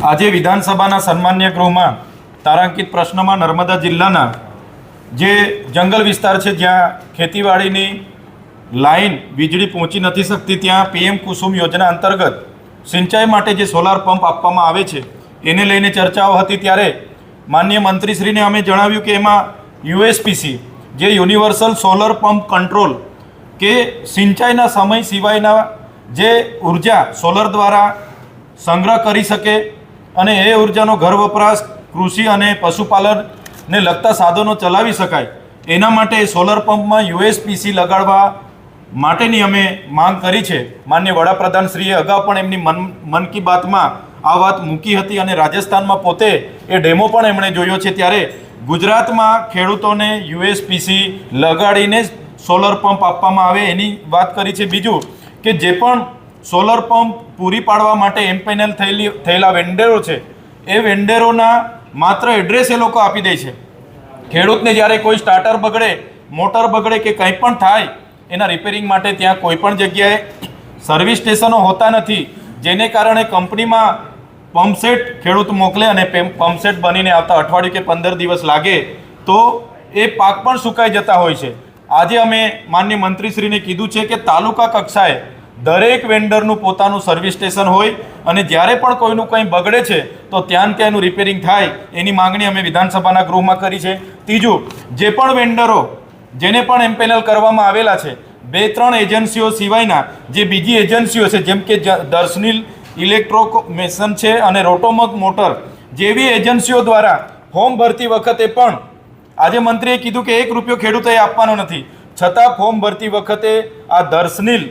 આજે વિધાનસભાના સન્માન્ય ગૃહમાં તારાંકિત પ્રશ્નમાં નર્મદા જિલ્લાના જે જંગલ વિસ્તાર છે જ્યાં ખેતીવાડીની લાઈન વીજળી પહોંચી નથી શકતી ત્યાં પીએમ કુસુમ યોજના અંતર્ગત સિંચાઈ માટે જે સોલાર પંપ આપવામાં આવે છે એને લઈને ચર્ચાઓ હતી। ત્યારે માનનીય મંત્રીશ્રીને અમે જણાવ્યું કે એમાં યુએસપીસી જે યુનિવર્સલ સોલર પંપ કંટ્રોલ કે સિંચાઈના સમય સિવાયના જે ઉર્જા સોલર દ્વારા સંગ્રહ કરી શકે અને એ ઉર્જાનો ઘર વપરાશ કૃષિ અને પશુપાલનને લગતા સાધનો ચલાવી શકાય એના માટે સોલર પંપમાં યુએસપીસી લગાડવા માટેની અમે માંગ કરી છે। માનનીય વડાપ્રધાનશ્રીએ અગાઉ પણ એમની મન કી બાતમાં આ વાત મૂકી હતી અને રાજસ્થાનમાં પોતે એ ડેમો પણ એમણે જોયો છે। ત્યારે ગુજરાતમાં ખેડૂતોને યુએસપીસી લગાડીને સોલર પંપ આપવામાં આવે એની વાત કરી છે। બીજું કે જે પણ સોલર પંપ પૂરી પાડવા માટે એમ્પેનલ થયેલા વેન્ડરો છે એ વેન્ડરોના માત્ર એડ્રેસ એ લોકો આપી દે છે। ખેડૂતને જ્યારે કોઈ સ્ટાર્ટર બગડે મોટર બગડે કે કંઈ પણ થાય એના રિપેરિંગ માટે ત્યાં કોઈ પણ જગ્યાએ સર્વિસ સ્ટેશનો હોતા નથી, જેને કારણે કંપનીમાં પંપસેટ ખેડૂત મોકલે અને પંપસેટ બનીને આવતા અઠવાડિયું કે 15 દિવસ લાગે તો એ પાક પણ સુકાઈ જતા હોય છે। આજે અમે માનનીય મંત્રીશ્રીને કીધું છે કે તાલુકા કક્ષાએ દરેક વેન્ડરનું પોતાનું સર્વિસ સ્ટેશન હોય અને જ્યારે પણ કોઈનું કંઈ બગડે છે તો ત્યાં એનું રિપેરિંગ થાય એની માંગણી અમે વિધાનસભાના ગૃહમાં કરી છે। ત્રીજું, જે પણ વેન્ડરો જેને પણ એમ્પેનલ કરવામાં આવેલા છે 2-3 એજન્સીઓ સિવાયના જે બીજી એજન્સીઓ છે જેમ કે દર્શનીલ ઇલેક્ટ્રોમેશન છે અને રોટોમક મોટર જેવી એજન્સીઓ દ્વારા ફોર્મ ભરતી વખતે પણ આજે મંત્રીએ કીધું કે 1 રૂપિયો ખેડૂતોએ આપવાનો નથી, છતાં ફોર્મ ભરતી વખતે આ દર્શનીલ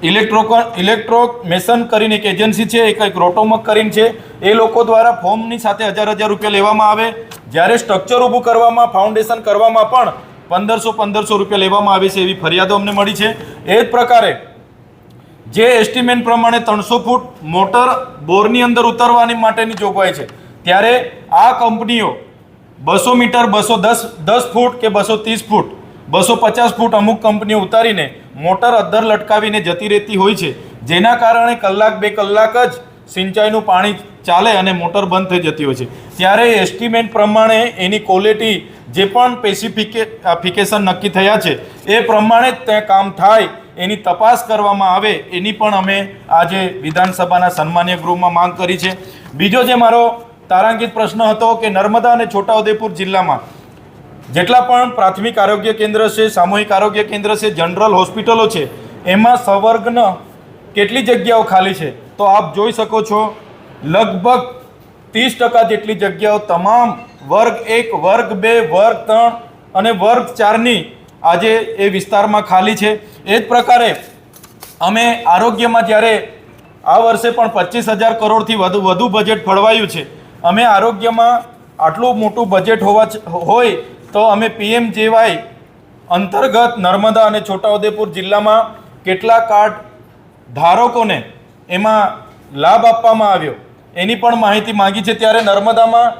ઇલેક્ટ્રોમેશન કરીને એક એજન્સી છે, એક રોટોમક કરીને છે, એ લોકો દ્વારા ફોર્મની સાથે 1000 રૂપિયા લેવામાં આવે, જ્યારે સ્ટ્રક્ચર ઊભું કરવામાં ફાઉન્ડેશન કરવામાં પણ 1500 રૂપિયા લેવામાં આવે છે એવી ફરિયાદો અમને મળી છે। એ જ પ્રકારે જે એસ્ટિમેટ પ્રમાણે 300 ફૂટ મોટર બોરની અંદર ઉતરવાની માટેની જોગવાઈ છે, ત્યારે આ કંપનીઓ 200 મીટર 210 ફૂટ કે 230 ફૂટ 250 ફૂટ અમુક કંપનીઓ ઉતારીને મોટર અદ્ધર લટકાવીને જતી રહેતી હોય છે, જેના કારણે 1-2 કલાક જ સિંચાઈનું પાણી ચાલે અને મોટર બંધ થઈ જતી હોય છે। ત્યારે એસ્ટિમેટ પ્રમાણે એની ક્વોલિટી જે પણ સ્પેસિફિકેશન નક્કી થયા છે એ પ્રમાણે જ ત્યાં કામ થાય એની તપાસ કરવામાં આવે એની પણ અમે આજે વિધાનસભાના સન્માન્ય ગૃહમાં માંગ કરી છે। બીજો જે મારો તારાંકિત પ્રશ્ન હતો કે નર્મદા અને છોટાઉદેપુર જિલ્લામાં જેટલા પણ પ્રાથમિક આરોગ્ય કેન્દ્ર છે, સામૂહિક આરોગ્ય કેન્દ્ર છે, જનરલ હોસ્પિટલો છે, એમાં સંવર્ગના કેટલી જગ્યાઓ ખાલી છે તો આપ જોઈ શકો છો લગભગ 30% જેટલી જગ્યાઓ તમામ વર્ગ 1, વર્ગ 2, વર્ગ 3 અને વર્ગ 4ની આજે એ વિસ્તારમાં ખાલી છે। એ જ પ્રકારે અમે આરોગ્યમાં જ્યારે આ વર્ષે પણ 25,000 કરોડથી વધુ બજેટ ફળવાયું છે, અમે આરોગ્યમાં આટલું મોટું બજેટ હોય તો અમે PMJY અંતર્ગત નર્મદા અને છોટાઉદેપુર જિલ્લામાં કેટલા કાર્ડ ધારકોને એમાં લાભ આપવામાં આવ્યો એની પણ માહિતી માંગી છે। ત્યારે નર્મદામાં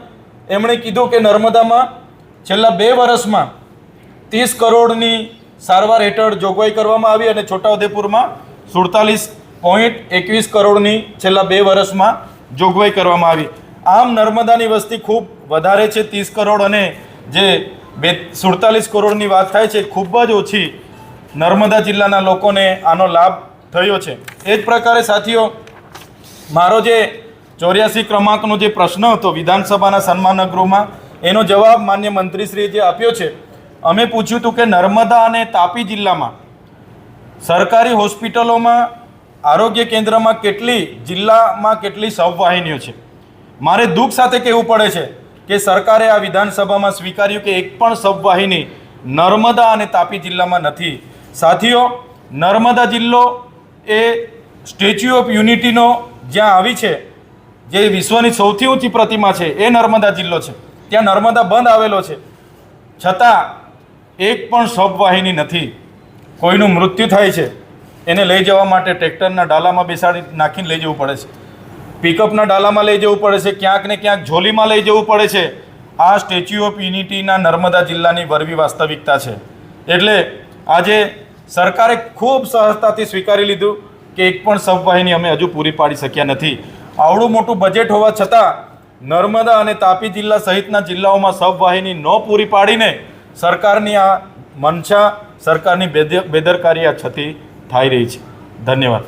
એમણે કીધું કે નર્મદામાં છેલ્લા 2 વર્ષમાં 30 કરોડની સારવાર હેઠળ જોગવાઈ કરવામાં આવી અને છોટાઉદેપુરમાં 47.21 કરોડની છેલ્લા 2 વર્ષમાં જોગવાઈ કરવામાં આવી। આમ નર્મદાની વસ્તી ખૂબ વધારે છે 30 કરોડ અને જે 47 કરોડની વાત થાય છે ખૂબ જ ઓછી નર્મદા જિલ્લાના લોકોને આનો લાભ થયો છે। એ જ પ્રકારે સાથીઓ મારો જે 84 ક્રમાંકનો જે પ્રશ્ન હતો વિધાનસભાના સન્માન્ય ગૃહમાં એનો જવાબ માન્ય મંત્રીશ્રીએ જે આપ્યો છે, અમે પૂછ્યું હતું કે નર્મદા અને તાપી જિલ્લામાં સરકારી હોસ્પિટલોમાં આરોગ્ય કેન્દ્રમાં જિલ્લામાં કેટલી સબવાહિનીઓ છે। મારે દુઃખ સાથે કહેવું પડે છે કે સરકારે આ વિધાનસભામાં સ્વીકાર્યું કે એક પણ સબવાહિની નર્મદા અને તાપી જિલ્લામાં નથી। સાથીઓ નર્મદા જિલ્લો એ સ્ટેચ્યુ ઓફ યુનિટીનો જ્યાં આવી છે, જે વિશ્વની સૌથી ઊંચી પ્રતિમા છે એ નર્મદા જિલ્લો છે, ત્યાં નર્મદા બંધ આવેલો છે, છતાં એક પણ સબવાહિની નથી। કોઈનું મૃત્યુ થાય છે એને લઈ જવા માટે ટ્રેક્ટરના ડાલામાં બેસાડી નાખીને લઈ જવું પડે છે, પિકઅપના ડાલામાં લઈ જવું પડે છે, ક્યાંક ને ક્યાંક ઝોલીમાં લઈ જવું પડે છે। આ સ્ટેચ્યુ ઓફ યુનિટીના નર્મદા જિલ્લાની વરવી વાસ્તવિકતા છે। એટલે આજે સરકારે ખૂબ સહજતાથી સ્વીકારી લીધું કે એક પણ સબવાહિની અમે હજુ પૂરી પાડી શક્યા નથી। આવડું મોટું બજેટ હોવા છતાં નર્મદા અને તાપી જિલ્લા સહિતના જિલ્લાઓમાં સબવાહિની ન પૂરી પાડીને સરકારની આ મનસા, સરકારની બેદરકારી આ છતી થઈ રહી છે. ધન્યવાદ.